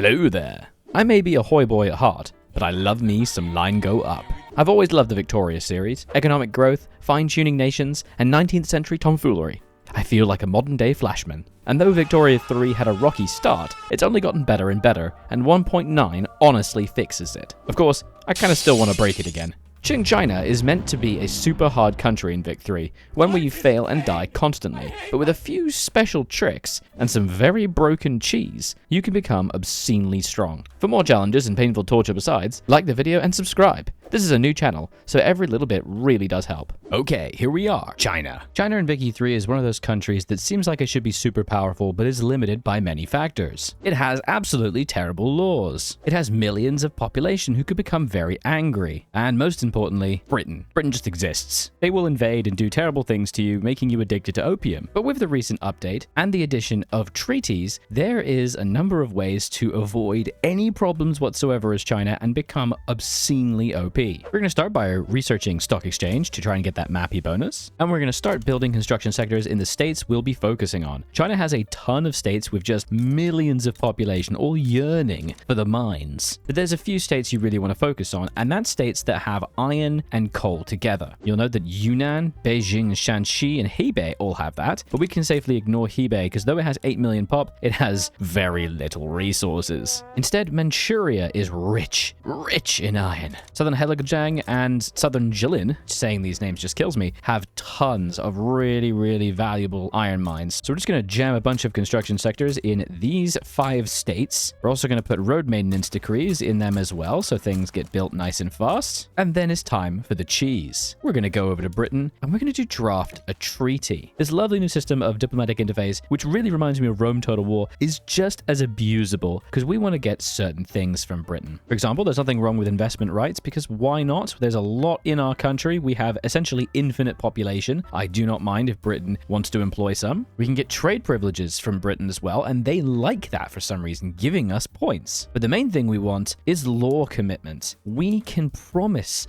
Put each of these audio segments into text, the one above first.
Hello there. I may be a hoy boy at heart, but I love me some Line Go Up. I've always loved the Victoria series, economic growth, fine-tuning nations, and 19th century tomfoolery. I feel like a modern-day Flashman. And though Victoria 3 had a rocky start, it's only gotten better and better, and 1.9 honestly fixes it. Of course, I kinda still want to break it again. Qing China is meant to be a super hard country in Vic 3, one where you fail and die constantly, but with a few special tricks and some very broken cheese, you can become obscenely strong. For more challenges and painful torture besides, like the video and subscribe. This is a new channel, so every little bit really does help. Okay, here we are, China. China in Vic 3 is one of those countries that seems like it should be super powerful, but is limited by many factors. It has absolutely terrible laws. It has millions of population who could become very angry. And most importantly, Britain. Britain just exists. They will invade and do terrible things to you, making you addicted to opium. But with the recent update and the addition of treaties, there is a number of ways to avoid any problems whatsoever as China and become obscenely OP. We're going to start by researching stock exchange to try and get that mappy bonus. And we're going to start building construction sectors in the states we'll be focusing on. China has a ton of states with just millions of population, all yearning for the mines. But there's a few states you really want to focus on, and that's states that have iron and coal together. You'll note that Yunnan, Beijing, Shanxi, and Hebei all have that, but we can safely ignore Hebei because though it has 8 million pop, it has very little resources. Instead, Manchuria is rich in iron. Southern Heilongjiang and Southern Jilin, saying these names just kills me, have tons of really valuable iron mines. So we're just going to jam a bunch of construction sectors in these 5 states. We're also going to put road maintenance decrees in them as well, so things get built nice and fast. And then it's time for the cheese. We're going to go over to Britain, and we're going to draft a treaty. This lovely new system of diplomatic interface, which really reminds me of Rome Total War, is just as abusable because we want to get certain things from Britain. For example, there's nothing wrong with investment rights because why not? There's a lot in our country. We have essentially infinite population. I do not mind if Britain wants to employ some. We can get trade privileges from Britain as well, and they like that for some reason, giving us points. But the main thing we want is law commitment. We can promise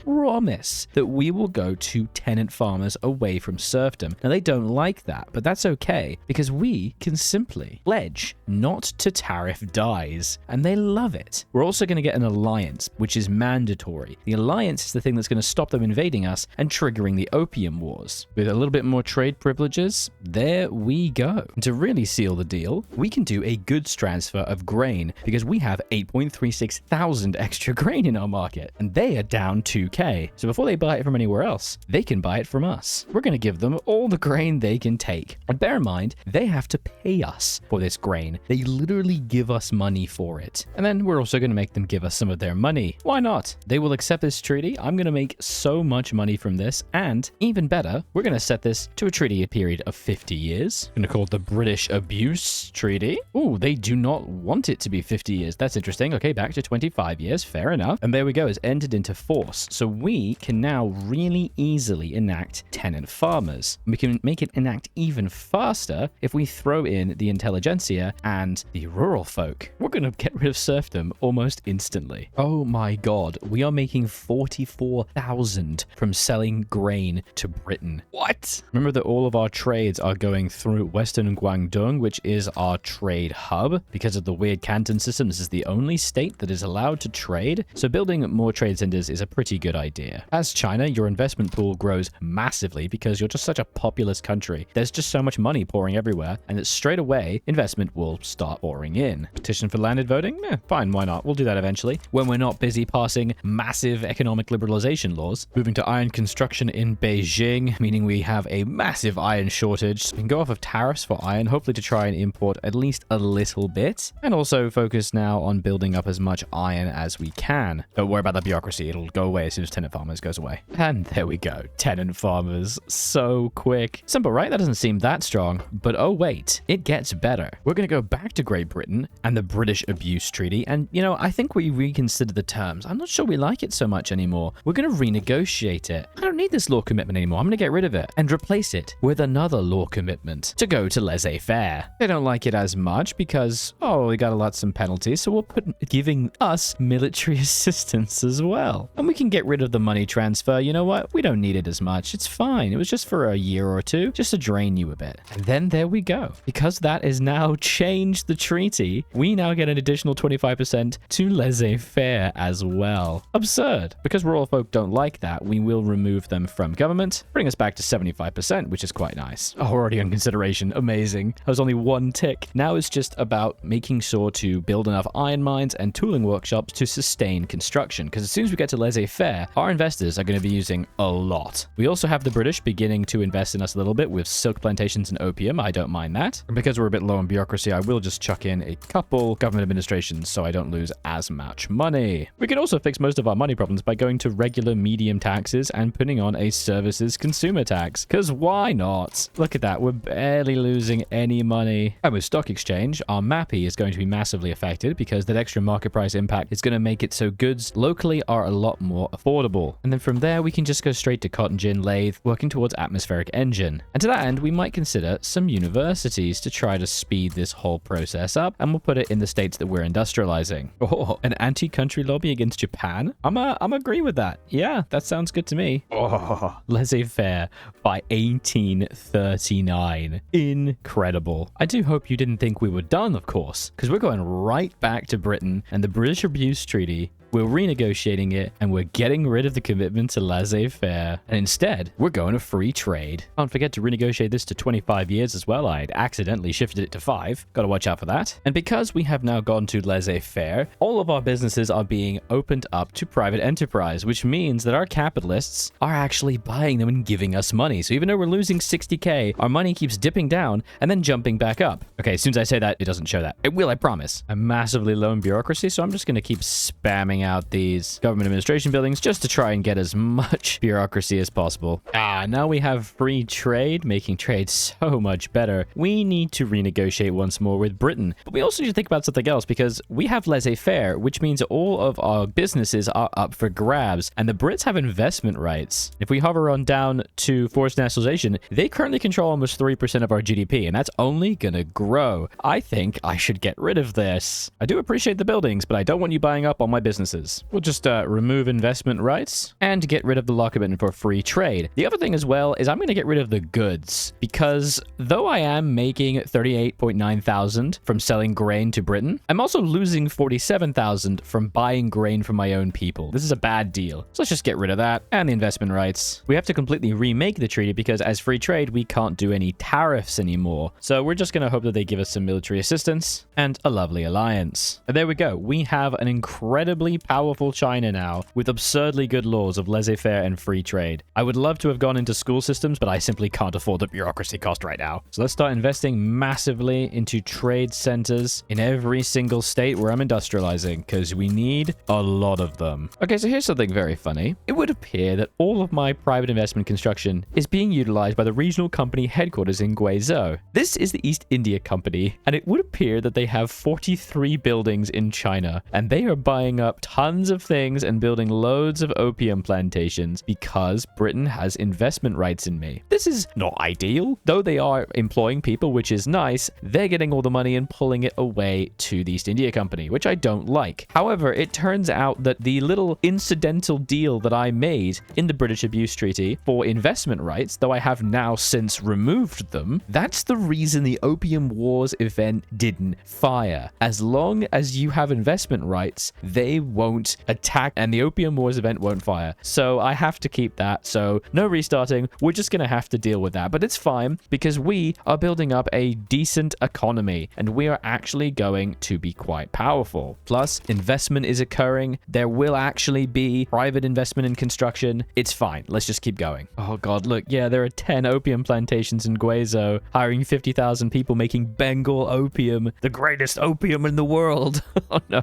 that we will go to tenant farmers away from serfdom. Now, they don't like that, but that's okay because we can simply pledge not to tariff dyes, and they love it. We're also going to get an alliance, which is mandatory. The alliance is the thing that's going to stop them invading us and triggering the opium wars. With a little bit more trade privileges, there we go. And to really seal the deal, we can do a goods transfer of grain because we have 8.36 thousand extra grain in our market, and they are down 2k. So before they buy it from anywhere else, they can buy it from us. We're going to give them all the grain they can take. And bear in mind, they have to pay us for this grain. They literally give us money for it. And then we're also going to make them give us some of their money. Why not? They will accept this treaty. I'm going to make so much money from this. And even better, we're going to set this to a treaty period of 50 years. I'm going to call it the British Abuse Treaty. Ooh, they do not want it to be 50 years. That's interesting. Okay, back to 25 years. Fair enough. And there we go. It's entered into force. So we can now really easily enact tenant farmers. We can make it enact even faster if we throw in the intelligentsia and the rural folk. We're going to get rid of serfdom almost instantly. Oh my god, we are making 44,000 from selling grain to Britain. What? Remember that all of our trades are going through Western Guangdong, which is our trade hub. Because of the weird canton system, this is the only state that is allowed to trade. So building more trade centers is a pretty good idea. As China, your investment pool grows massively because you're just such a populous country. There's just so much money pouring everywhere, and that straight away, investment will start pouring in. Petition for landed voting? Fine, why not? We'll do that eventually, when we're not busy passing massive economic liberalization laws. Moving to iron construction in Beijing, meaning we have a massive iron shortage. We can go off of tariffs for iron, hopefully to try and import at least a little bit, and also focus now on building up as much iron as we can. Don't worry about the bureaucracy, it'll go away as soon as tenant farmers goes away. And there we go, tenant farmers, so quick. Simple, right? That doesn't seem that strong, but oh wait, it gets better. We're gonna go back to Great Britain and the British Abuse Treaty, and you know, I think we reconsider the terms. I'm not sure we like it so much much anymore. We're going to renegotiate it. I don't need this law commitment anymore. I'm going to get rid of it and replace it with another law commitment to go to laissez-faire. They don't like it as much because, oh, we got to let some penalties, so we'll put giving us military assistance as well. And we can get rid of the money transfer. You know what? We don't need it as much. It's fine. It was just for a year or two, just to drain you a bit. And then there we go. Because that has now changed the treaty, we now get an additional 25% to laissez-faire as well. Absurd. Because rural folk don't like that, we will remove them from government, bring us back to 75%, which is quite nice. Oh, already on consideration. Amazing. That was only one tick. Now it's just about making sure to build enough iron mines and tooling workshops to sustain construction. Because as soon as we get to laissez-faire, our investors are going to be using a lot. We also have the British beginning to invest in us a little bit with silk plantations and opium. I don't mind that. And because we're a bit low on bureaucracy, I will just chuck in a couple government administrations so I don't lose as much money. We can also fix most of our money problems by going to regular medium taxes and putting on a services consumer tax. Because why not? Look at that. We're barely losing any money. And with stock exchange, our MAPI is going to be massively affected because that extra market price impact is going to make it so goods locally are a lot more affordable. And then from there, we can just go straight to cotton gin lathe, working towards atmospheric engine. And to that end, we might consider some universities to try to speed this whole process up, and we'll put it in the states that we're industrializing. Oh, an anti-country lobby against Japan? I'm agree with that. Yeah, that sounds good to me. Oh, laissez-faire by 1839. Incredible. I do hope you didn't think we were done, of course, because we're going right back to Britain and the British Abuse Treaty. We're renegotiating it, and we're getting rid of the commitment to laissez-faire. And instead, we're going to free trade. Can't forget to renegotiate this to 25 years as well. I'd accidentally shifted it to 5. Gotta watch out for that. And because we have now gone to laissez-faire, all of our businesses are being opened up to private enterprise, which means that our capitalists are actually buying them and giving us money. So even though we're losing 60k, our money keeps dipping down and then jumping back up. Okay, as soon as I say that, it doesn't show that. It will, I promise. I'm massively low in bureaucracy, so I'm just gonna keep spamming out these government administration buildings just to try and get as much bureaucracy as possible. Now we have free trade, making trade so much better. We need to renegotiate once more with Britain. But we also need to think about something else because we have laissez-faire, which means all of our businesses are up for grabs, and the Brits have investment rights. If we hover on down to forced nationalization, they currently control almost 3% of our GDP, and that's only gonna grow. I think I should get rid of this. I do appreciate the buildings, but I don't want you buying up on my businesses. We'll just remove investment rights and get rid of the law commitment for free trade. The other thing as well is I'm going to get rid of the goods because though I am making 38.9 thousand from selling grain to Britain, I'm also losing 47,000 from buying grain from my own people. This is a bad deal. So let's just get rid of that and the investment rights. We have to completely remake the treaty because as free trade, we can't do any tariffs anymore. So we're just going to hope that they give us some military assistance and a lovely alliance. And there we go. We have an incredibly powerful China now with absurdly good laws of laissez-faire and free trade. I would love to have gone into school systems, but I simply can't afford the bureaucracy cost right now. So let's start investing massively into trade centers in every single state where I'm industrializing because we need a lot of them. Okay, so here's something very funny. It would appear that all of my private investment construction is being utilized by the regional company headquarters in Guizhou. This is the East India Company, and it would appear that they have 43 buildings in China, and they are buying up tons of things and building loads of opium plantations because Britain has investment rights in me. This is not ideal. Though they are employing people, which is nice, they're getting all the money and pulling it away to the East India Company, which I don't like. However, it turns out that the little incidental deal that I made in the British Abuse Treaty for investment rights, though I have now since removed them, that's the reason the Opium Wars event didn't fire. As long as you have investment rights, they won't attack and the Opium Wars event won't fire. So I have to keep that. So no restarting. We're just going to have to deal with that. But it's fine because we are building up a decent economy and we are actually going to be quite powerful. Plus, investment is occurring. There will actually be private investment in construction. It's fine. Let's just keep going. Oh God, look. Yeah, there are 10 opium plantations in Guizhou, hiring 50,000 people making Bengal opium, the greatest opium in the world. Oh no,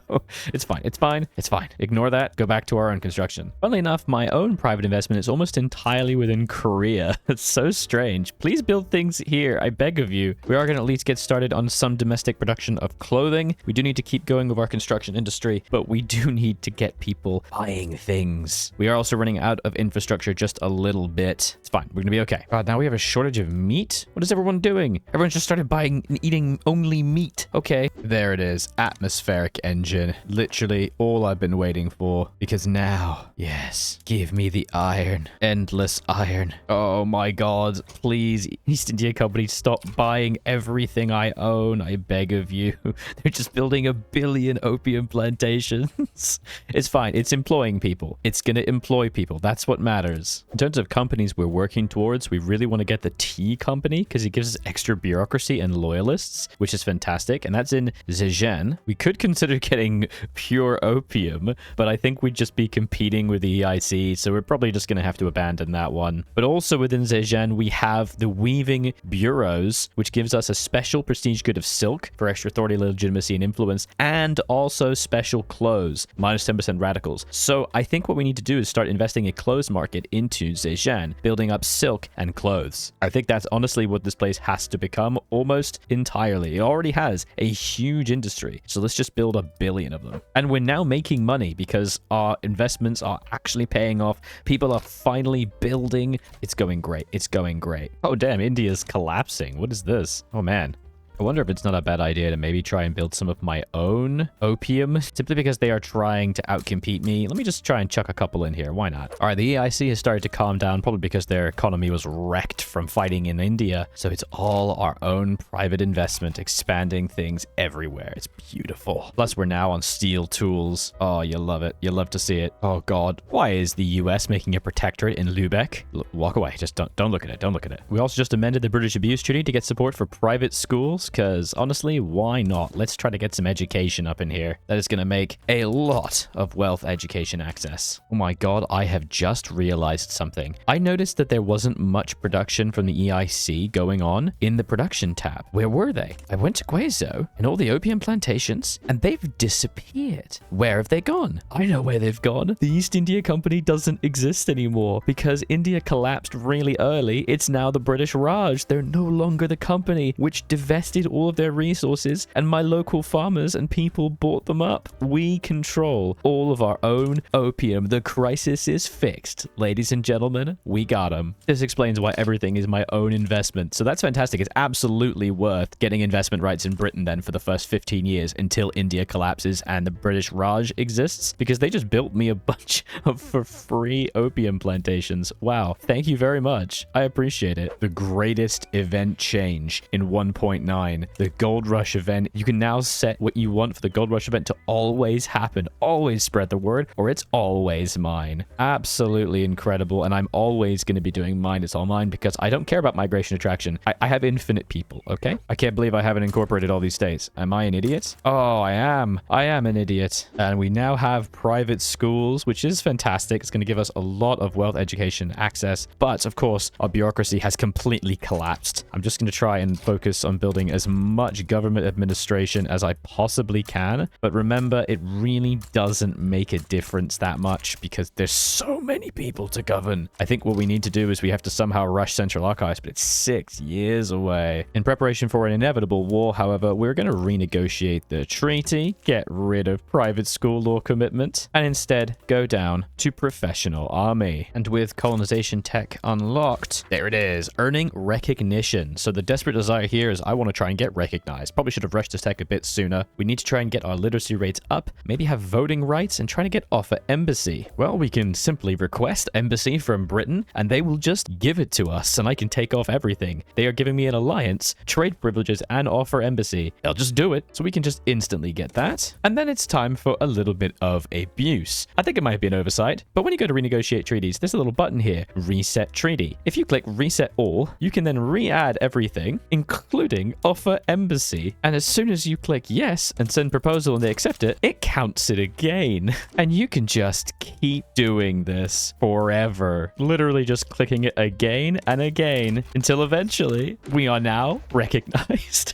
it's fine. It's fine. It's fine. Ignore that. Go back to our own construction. Funnily enough, my own private investment is almost entirely within Korea. It's so strange. Please build things here. I beg of you. We are going to at least get started on some domestic production of clothing. We do need to keep going with our construction industry, but we do need to get people buying things. We are also running out of infrastructure just a little bit. It's fine. We're going to be okay. God, now we have a shortage of meat? What is everyone doing? Everyone just started buying and eating only meat. Okay. There it is. Atmospheric engine. Literally all I've been waiting for. Because now, yes, give me the iron. Endless iron. Oh my god. Please, East India Company, stop buying everything I own. I beg of you. They're just building 1 billion opium plantations. It's fine. It's employing people. It's going to employ people. That's what matters. In terms of companies we're working towards, we really want to get the tea company because it gives us extra bureaucracy and loyalists, which is fantastic. And that's in Zhejiang. We could consider getting pure opium, but I think we'd just be competing with the EIC, so we're probably just going to have to abandon that one. But also within Zhejiang, we have the weaving bureaus, which gives us a special prestige good of silk for extra authority, legitimacy, and influence, and also special clothes, minus 10% radicals. So I think what we need to do is start investing a clothes market into Zhejiang, building up silk and clothes. I think that's honestly what this place has to become almost entirely. It already has a huge industry, so let's just build 1 billion of them. And we're now making money because our investments are actually paying off. People are finally building. It's going great. It's going great. Oh damn, India's collapsing. What is this? Oh man. I wonder if it's not a bad idea to maybe try and build some of my own opium, simply because they are trying to outcompete me. Let me just try and chuck a couple in here. Why not? All right, the EIC has started to calm down, probably because their economy was wrecked from fighting in India. So it's all our own private investment, expanding things everywhere. It's beautiful. Plus, we're now on steel tools. Oh, you love it. You love to see it. Oh, God. Why is the US making a protectorate in Lubeck? Walk away. Just don't look at it. Don't look at it. We also just amended the British Abuse Treaty to get support for private schools. Because honestly, why not? Let's try to get some education up in here. That is going to make a lot of wealth education access. Oh my god, I have just realized something. I noticed that there wasn't much production from the EIC going on in the production tab. Where were they? I went to Guizhou and all the opium plantations, and they've disappeared. Where have they gone? I know where they've gone. The East India Company doesn't exist anymore because India collapsed really early. It's now the British Raj. They're no longer the company, which divested all of their resources, and my local farmers and people bought them up. We control all of our own opium. The crisis is fixed. Ladies and gentlemen, we got them. This explains why everything is my own investment. So that's fantastic. It's absolutely worth getting investment rights in Britain then for the first 15 years until India collapses and the British Raj exists, because they just built me a bunch of for free opium plantations. Wow. Thank you very much. I appreciate it. The greatest event change in 1.9. The Gold Rush event. You can now set what you want for the Gold Rush event to always happen. Always spread the word, or it's always mine. Absolutely incredible. And I'm always going to be doing mine. It's all mine because I don't care about migration attraction. I have infinite people, okay? I can't believe I haven't incorporated all these states. Am I an idiot? Oh, I am. I am an idiot. And we now have private schools, which is fantastic. It's going to give us a lot of wealth education access. But of course, our bureaucracy has completely collapsed. I'm just going to try and focus on building as much government administration as I possibly can. But remember, it really doesn't make a difference that much because there's so many people to govern. I think what we need to do is we have to somehow rush Central Archives, but it's 6 years away. In preparation for an inevitable war, however, we're going to renegotiate the treaty, get rid of private school law commitment, and instead go down to professional army. And with colonization tech unlocked, there it is, earning recognition. So the desperate desire here is I want to try and get recognized. Probably should have rushed this tech a bit sooner. We need to try and get our literacy rates up, maybe have voting rights, and try to get offer embassy. Well, we can simply request embassy from Britain, and they will just give it to us, and I can take off everything. They are giving me an alliance, trade privileges, and offer embassy. They'll just do it, so we can just instantly get that. And then it's time for a little bit of abuse. I think it might be an oversight, but when you go to renegotiate treaties, there's a little button here, Reset Treaty. If you click Reset All, you can then re-add everything, including offer embassy. And as soon as you click yes and send proposal and they accept it, it counts it again. And you can just keep doing this forever. Literally just clicking it again and again until eventually we are now recognized.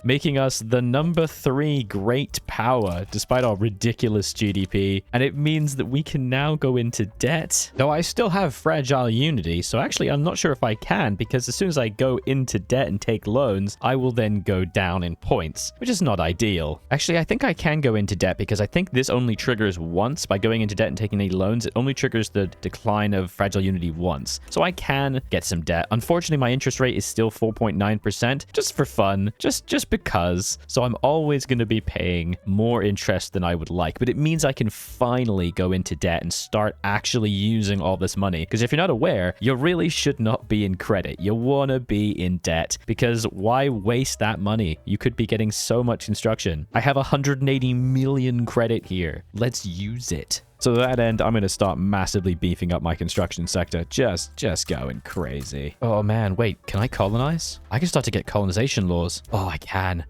making us the #3 great power despite our ridiculous GDP. And it means that we can now go into debt. Though I still have fragile unity, so actually I'm not sure if I can, because as soon as I go into debt and take loans, I will then go down in points, which is not ideal. Actually, I think I can go into debt because I think this only triggers once. By going into debt and taking any loans, it only triggers the decline of fragile unity once. So I can get some debt. Unfortunately, my interest rate is still 4.9%, just for fun, just because. So I'm always going to be paying more interest than I would like, but it means I can finally go into debt and start actually using all this money. Because if you're not aware, you really should not be in credit. You want to be in debt, because why waste that money? You could be getting so much construction. I have 180 million credit here. Let's use it. So to that end, I'm going to start massively beefing up my construction sector. Just going crazy. Oh man, wait, can I colonize? I can start to get colonization laws. Oh, I can.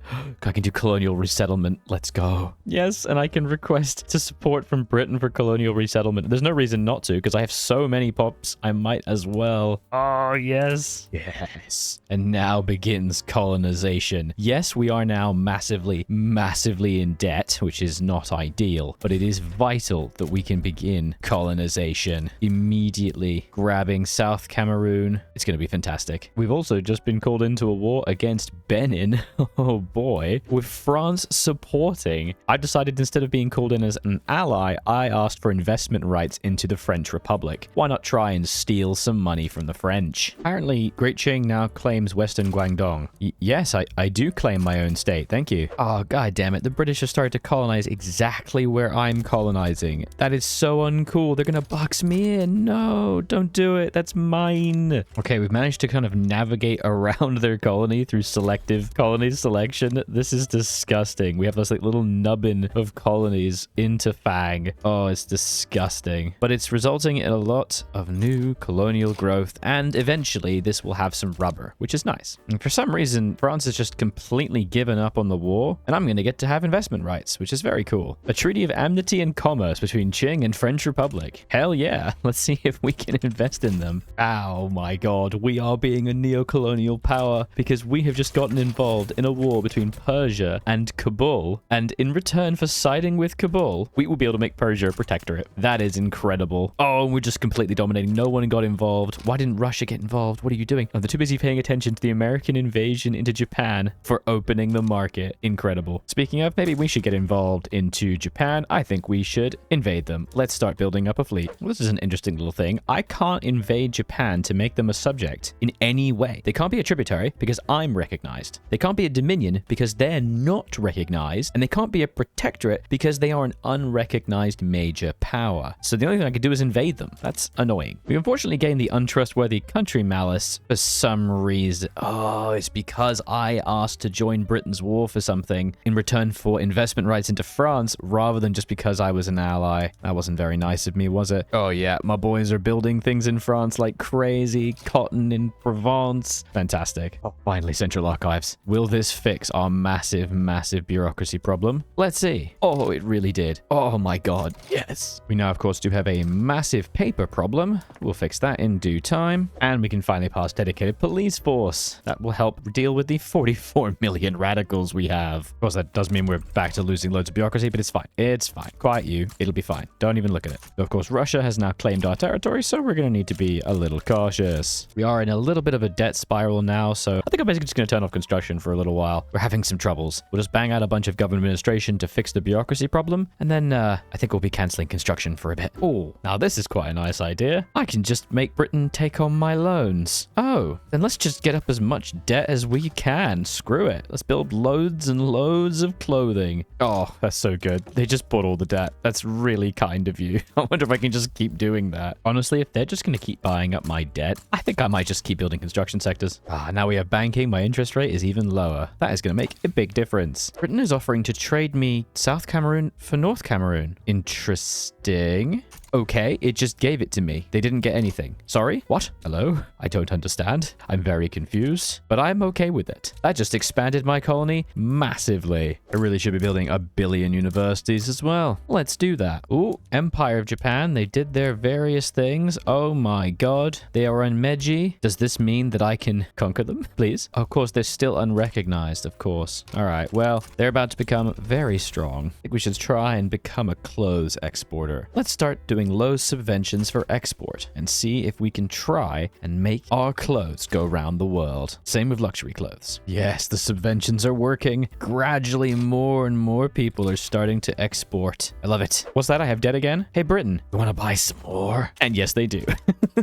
I can do colonial resettlement. Let's go. Yes, and I can request to support from Britain for colonial resettlement. There's no reason not to, because I have so many pops, I might as well. Oh, yes. Yes. And now begins colonization. Yes, we are now massively in debt, which is not ideal, but it is vital that we can begin colonization immediately. Grabbing South Cameroon. It's going to be fantastic. We've also just been called into a war against Benin. Oh boy. With France supporting. I decided instead of being called in as an ally, I asked for investment rights into the French Republic. Why not try and steal some money from the French? Apparently, Great Qing now claims Western Guangdong. Yes, I do claim my own state. Thank you. Oh, god damn it. The British have started to colonize exactly where I'm colonizing. That is so uncool. They're gonna box me in. No, don't do it. That's mine. Okay, we've managed to kind of navigate around their colony through selective colony selection. This is disgusting. We have this like little nubbin of colonies into Fang. Oh, it's disgusting. But it's resulting in a lot of new colonial growth, and eventually this will have some rubber, which is nice. And for some reason, France has just completely given up on the war, and I'm gonna get to have investment rights, which is very cool. A treaty of amity and commerce between Qing and French Republic. Hell yeah. Let's see if we can invest in them. Oh my god. We are being a neo-colonial power because we have just gotten involved in a war between Persia and Kabul. And in return for siding with Kabul, we will be able to make Persia a protectorate. That is incredible. Oh, we're just completely dominating. No one got involved. Why didn't Russia get involved? What are you doing? Oh, they're too busy paying attention to the American invasion into Japan for opening the market. Incredible. Speaking of, maybe we should get involved into Japan. I think we should invade them. Let's start building up a fleet. Well, this is an interesting little thing. I can't invade Japan to make them a subject in any way. They can't be a tributary because I'm recognized. They can't be a dominion because they're not recognized. And they can't be a protectorate because they are an unrecognized major power. So the only thing I could do is invade them. That's annoying. We unfortunately gained the untrustworthy country malice for some reason. Oh, it's because I asked to join Britain's war for something in return for investment rights into France rather than just because I was an ally. That wasn't very nice of me, was it? Oh yeah, my boys are building things in France like crazy. Cotton in Provence. Fantastic. Oh, finally, Central Archives. Will this fix our massive bureaucracy problem? Let's see. Oh, it really did. Oh my god. Yes. We now, of course, do have a massive paper problem. We'll fix that in due time. And we can finally pass dedicated police force. That will help deal with the 44 million radicals we have. Of course, that does mean we're back to losing loads of bureaucracy, but it's fine. It's fine. Quiet you. It'll be fine. Don't even look at it. Of course, Russia has now claimed our territory, so we're going to need to be a little cautious. We are in a little bit of a debt spiral now, so I think I'm basically just going to turn off construction for a little while. We're having some troubles. We'll just bang out a bunch of government administration to fix the bureaucracy problem, and then I think we'll be cancelling construction for a bit. Oh, now this is quite a nice idea. I can just make Britain take on my loans. Oh, then let's just get up as much debt as we can. Screw it. Let's build loads and loads of clothing. Oh, that's so good. They just bought all the debt. That's really kind of you. I wonder if I can just keep doing that. Honestly, if they're just going to keep buying up my debt, I think I might just keep building construction sectors. Now we have banking. My interest rate is even lower. That is going to make a big difference. Britain is offering to trade me South Cameroon for North Cameroon. Interesting. Okay, it just gave it to me. They didn't get anything. Sorry? What? Hello? I don't understand. I'm very confused, but I'm okay with it. That just expanded my colony massively. I really should be building 1 billion universities as well. Let's do that. Ooh, Empire of Japan. They did their various things. Oh my god. They are on Meiji. Does this mean that I can conquer them? Please? Of course, they're still unrecognized, of course. All right, well, they're about to become very strong. I think we should try and become a clothes exporter. Let's start doing low subventions for export and see if we can try and make our clothes go around the world. Same with luxury clothes. Yes, the subventions are working. Gradually, more and more people are starting to export. I love it. What's that? I have debt again? Hey, Britain, you want to buy some more? And yes, they do.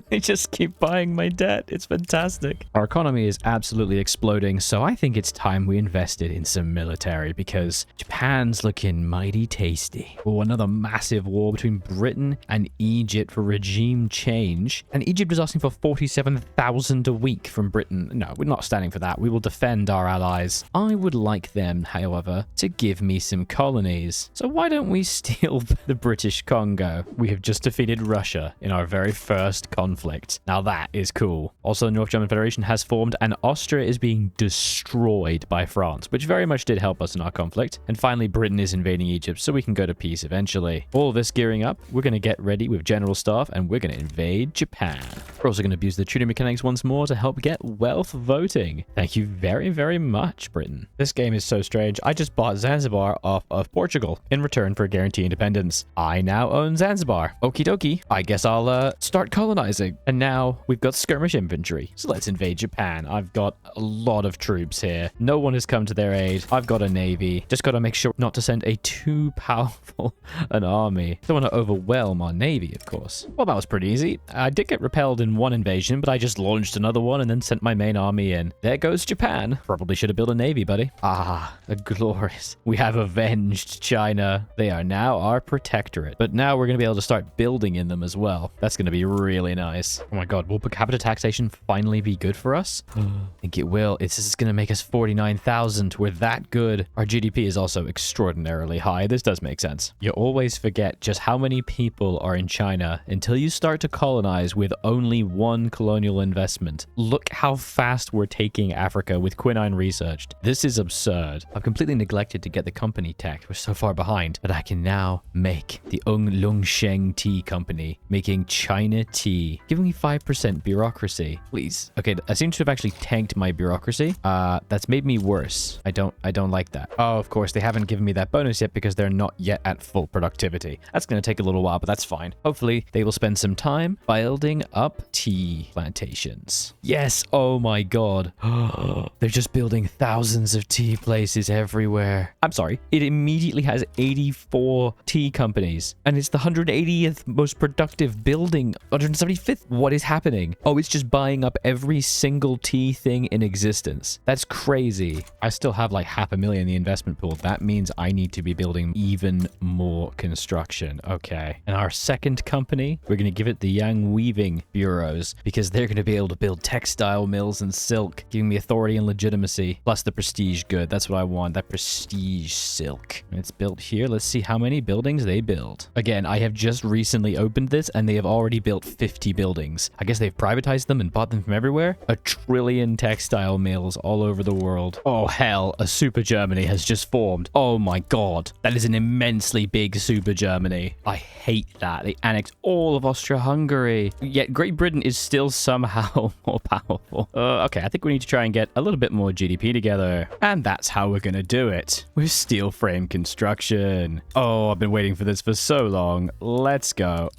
They just keep buying my debt. It's fantastic. Our economy is absolutely exploding, so I think it's time we invested in some military because Japan's looking mighty tasty. Oh, another massive war between Britain and Egypt for regime change. And Egypt is asking for 47,000 a week from Britain. No, we're not standing for that. We will defend our allies. I would like them, however, to give me some colonies. So why don't we steal the British Congo? We have just defeated Russia in our very first conflict. Now that is cool. Also, the North German Federation has formed and Austria is being destroyed by France, which very much did help us in our conflict. And finally, Britain is invading Egypt, so we can go to peace eventually. All of this gearing up, we're going to get ready with general staff and we're going to invade Japan. We're also going to abuse the Tudor mechanics once more to help get wealth voting. Thank you very, very much, Britain. This game is so strange. I just bought Zanzibar off of Portugal in return for guaranteed independence. I now own Zanzibar. Okie dokie. I guess I'll start colonizing. And now we've got skirmish infantry. So let's invade Japan. I've got a lot of troops here. No one has come to their aid. I've got a navy. Just got to make sure not to send a too powerful an army. Don't want to overwhelm our navy, of course. Well, that was pretty easy. I did get repelled in one invasion, but I just launched another one and then sent my main army in. There goes Japan. Probably should have built a navy, buddy. Ah, a glorious. We have avenged China. They are now our protectorate. But now we're going to be able to start building in them as well. That's going to be really nice. Oh my god, will per capita taxation finally be good for us? I think it will. It's just going to make us 49,000. We're that good. Our GDP is also extraordinarily high. This does make sense. You always forget just how many people are in China until you start to colonize with only one colonial investment. Look how fast we're taking Africa with quinine researched. This is absurd. I've completely neglected to get the company tech. We're so far behind, but I can now make the Longsheng Tea Company, making China tea, giving me 5% bureaucracy. Please. Okay, I seem to have actually tanked my bureaucracy. That's made me worse. I don't like that. Oh, of course, they haven't given me that bonus yet because they're not yet at full productivity. That's going to take a little while, but that's fine. Hopefully, they will spend some time building up tea plantations. Yes, oh my god. They're just building thousands of tea places everywhere. I'm sorry, it immediately has 84 tea companies, and it's the 180th most productive building, 175th. What is happening? Oh, it's just buying up every single tea thing in existence. That's crazy. I still have like 500,000 in the investment pool. That means I need to be building even more construction. Okay. And our second company, we're going to give it the Yang Weaving Bureaus because they're going to be able to build textile mills and silk, giving me authority and legitimacy, plus the prestige good. That's what I want, that prestige silk. And it's built here. Let's see how many buildings they build. Again, I have just recently opened this and they have already built 50 buildings. I guess they've privatized them and bought them from everywhere. 1 trillion textile mills all over the world. Oh hell, a super Germany has just formed. Oh my god, that is an immensely big super Germany. I hate that. They annexed all of Austria-Hungary. Yet Great Britain is still somehow more powerful. Okay, I think we need to try and get a little bit more GDP together. And that's how we're gonna do it. With steel frame construction. Oh, I've been waiting for this for so long. Let's go.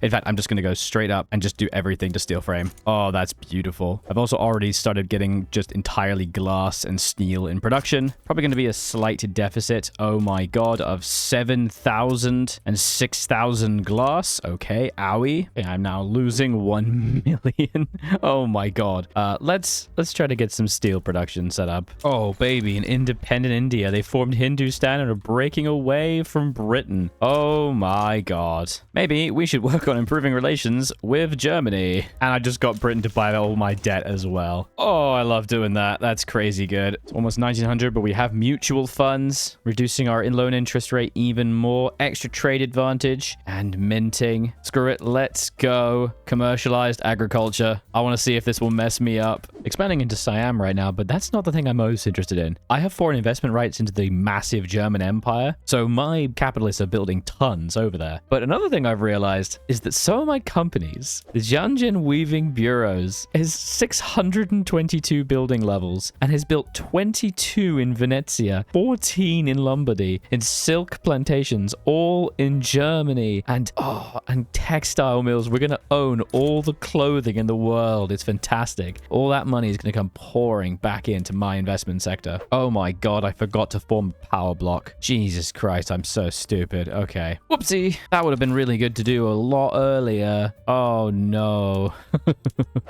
In fact, I'm just going to go straight up and just do everything to steel frame. Oh, that's beautiful. I've also already started getting just entirely glass and steel in production. Probably going to be a slight deficit. Oh my god, of 7,000 and 6,000 glass. Okay, owie. Okay, I'm now losing 1 million. Oh my god. Let's try to get some steel production set up. Oh baby, an independent India. They formed Hindustan and are breaking away from Britain. Oh my god. Maybe maybe we should work on improving relations with Germany. And I just got Britain to buy all my debt as well. Oh, I love doing that. That's crazy good. It's almost 1900, but we have mutual funds, reducing our loan interest rate even more, extra trade advantage, and minting. Screw it. Let's go. Commercialized agriculture. I want to see if this will mess me up. Expanding into Siam right now, but that's not the thing I'm most interested in. I have foreign investment rights into the massive German empire, so my capitalists are building tons over there. But another thing I've realized is that some of my companies, the Jianjin Weaving Bureaus, is 622 building levels and has built 22 in Venezia, 14 in Lombardy, in silk plantations, all in Germany, and textile mills. We're gonna own all the clothing in the world. It's fantastic. All that money is gonna come pouring back into my investment sector. Oh my god, I forgot to form a power block. Jesus Christ, I'm so stupid. Okay. Whoopsie. That would have been really good to do a lot earlier. Oh no.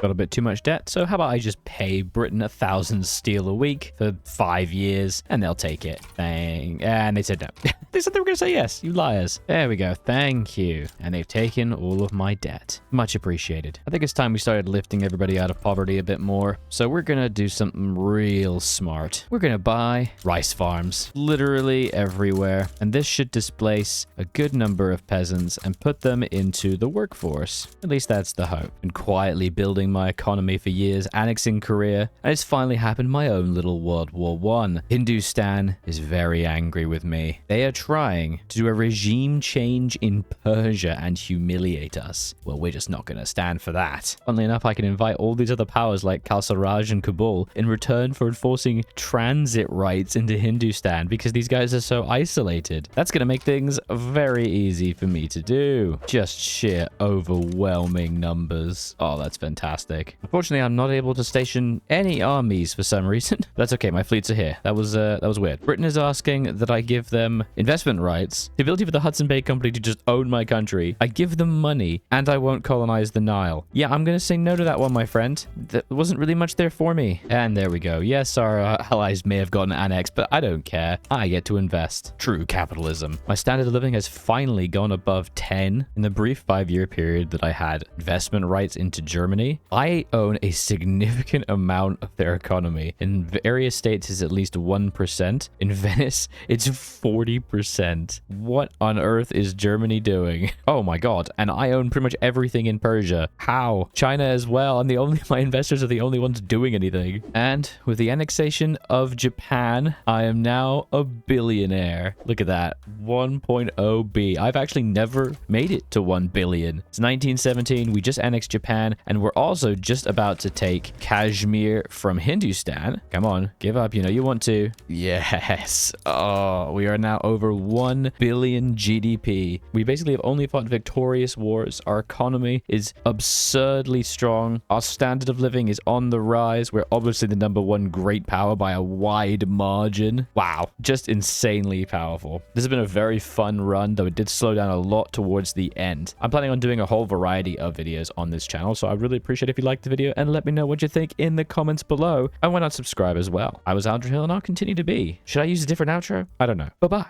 Got a bit too much debt, so how about I just pay Britain 1,000 steel a week for 5 years, and they'll take it. Bang. And they said no. They said they were going to say yes. You liars. There we go. Thank you. And they've taken all of my debt. Much appreciated. I think it's time we started lifting everybody out of poverty a bit more. So we're going to do something real smart. We're going to buy rice farms literally everywhere. And this should displace a good number of peasants and put them into the workforce. At least that's the hope. And quietly building my economy for years, annexing Korea, and it's finally happened my own little World War I. Hindustan is very angry with me. They are trying to do a regime change in Persia and humiliate us. Well, we're just not going to stand for that. Funnily enough, I can invite all these other powers like Kalsaraj and Kabul in return for enforcing transit rights into Hindustan because these guys are so isolated. That's going to make things very easy for me to do. Just sheer overwhelming numbers. Oh, that's fantastic. Unfortunately, I'm not able to station any armies for some reason. That's okay. My fleets are here. That was weird. Britain is asking that I give them investment rights, the ability for the Hudson Bay Company to just own my country. I give them money, and I won't colonize the Nile. Yeah, I'm gonna say no to that one, my friend. There wasn't really much there for me. And there we go. Yes, our allies may have gotten annexed, but I don't care. I get to invest. True capitalism. My standard of living has finally gone above 10. In the brief 5-year period that I had investment rights into Germany, I own a significant amount of their economy. In various states, it's at least 1%. In Venice, it's 40%. What on earth is Germany doing? Oh my god. And I own pretty much everything in Persia. How? China as well. My investors are the only ones doing anything. And with the annexation of Japan, I am now a billionaire. Look at that. 1.0 B. I've actually never made it to 1 billion. It's 1917. We just annexed Japan, and we're also just about to take Kashmir from Hindustan. Come on, give up. You know you want to. Yes. Oh, we are now over 1 billion GDP. We basically have only fought victorious wars. Our economy is absurdly strong. Our standard of living is on the rise. We're obviously the #1 great power by a wide margin. Wow, just insanely powerful. This has been a very fun run, though it did slow down a lot towards the end. I'm planning on doing a whole variety of videos on this channel, so I'd really appreciate if you liked the video and let me know what you think in the comments below. And why not subscribe as well? I was Andrew Hill, and I'll continue to be. Should I use a different outro? I don't know. Bye-bye.